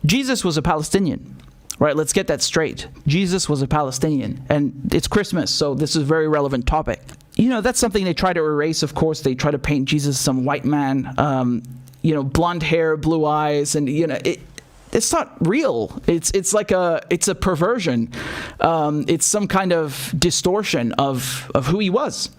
Jesus was a Palestinian, right? Let's get that straight. Jesus was a Palestinian, and it's Christmas, so this is a very relevant topic. You know, that's something they try to erase, of course. They try to paint Jesus as some white man, you know, blonde hair, blue eyes, and, you know, it's not real. It's a perversion. It's some kind of distortion of who he was.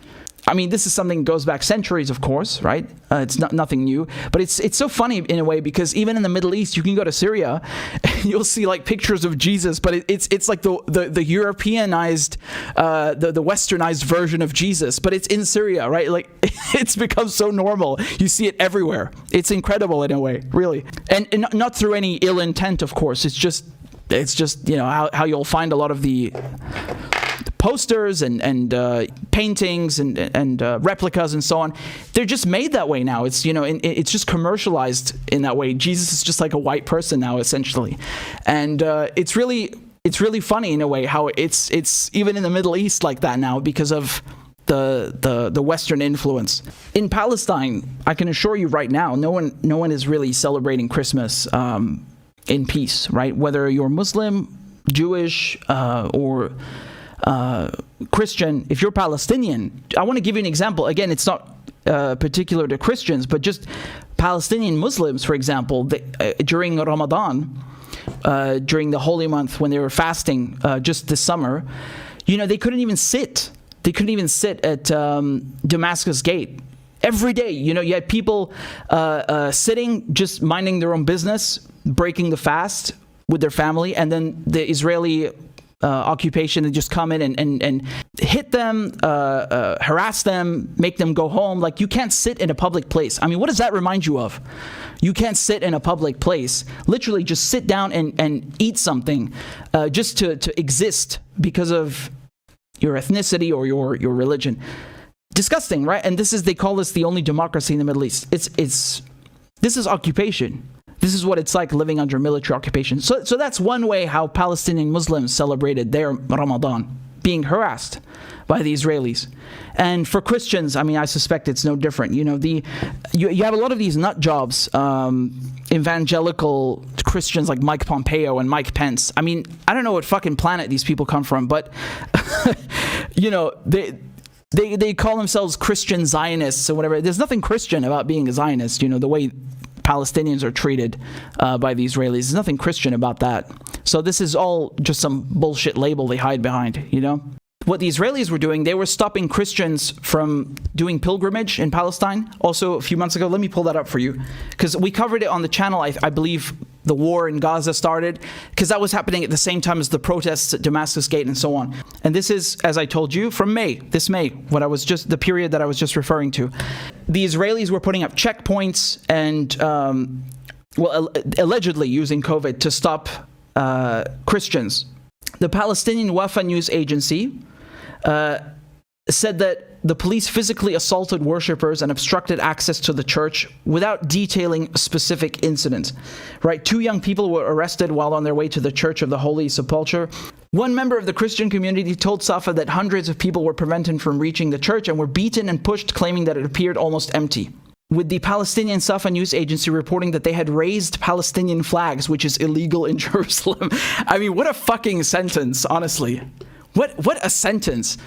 I mean, this is something that goes back centuries, of course, right? It's not nothing new, but it's so funny in a way, because even in the Middle East, you can go to Syria and you'll see like pictures of Jesus, but it's like the Europeanized, the westernized version of Jesus, but it's in Syria, right? Like, it's become so normal. You see it everywhere. It's incredible in a way, really, and not through any ill intent, of course. It's just you know how you'll find a lot of the posters and paintings and replicas and so on. They're just made that way now. It's, you know, it's just commercialized in that way. Jesus is just like a white person now, essentially, and it's really funny in a way how it's even in the Middle East like that now because of the Western influence. In Palestine, I can assure you right now, no one is really celebrating Christmas in peace, right? Whether you're Muslim, Jewish, or Christian. If you're Palestinian, I want to give you an example. Again, it's not particular to Christians, but just Palestinian Muslims, for example, during Ramadan, during the holy month when they were fasting just this summer, you know, they couldn't even sit. They couldn't even sit at Damascus Gate. Every day, you know, you had people sitting, just minding their own business, breaking the fast with their family, and then the Israeli occupation would just come in and hit them, harass them, make them go home. Like, you can't sit in a public place. I mean, what does that remind you of? You can't sit in a public place. Literally, just sit down and eat something just to exist because of your ethnicity or your religion. Disgusting, right? And they call this the only democracy in the Middle East. This is occupation. This is what it's like living under military occupation. So that's one way how Palestinian Muslims celebrated their Ramadan, being harassed by the Israelis. And for Christians, I mean, I suspect it's no different. You know, you have a lot of these nut jobs, evangelical Christians like Mike Pompeo and Mike Pence. I mean, I don't know what fucking planet these people come from, but you know, they call themselves Christian Zionists or whatever. There's nothing Christian about being a Zionist. You know, the way Palestinians are treated by the Israelis. There's nothing Christian about that. So this is all just some bullshit label they hide behind, you know? What the Israelis were doing, they were stopping Christians from doing pilgrimage in Palestine. Also, a few months ago, let me pull that up for you, because we covered it on the channel. I believe the war in Gaza started, because that was happening at the same time as the protests at Damascus Gate and so on. And this is, as I told you, from this May, the period that I was just referring to. The Israelis were putting up checkpoints and, allegedly using COVID to stop Christians. The Palestinian Wafa news agency said that the police physically assaulted worshippers and obstructed access to the church without detailing specific incidents. Right? 2 young people were arrested while on their way to the Church of the Holy Sepulchre. One member of the Christian community told Safa that hundreds of people were prevented from reaching the church and were beaten and pushed, claiming that it appeared almost empty. With the Palestinian Safa news agency reporting that they had raised Palestinian flags, which is illegal in Jerusalem. I mean, what a fucking sentence, honestly. What a sentence.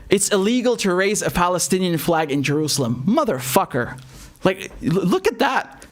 It's illegal to raise a Palestinian flag in Jerusalem. Motherfucker. Like, look at that.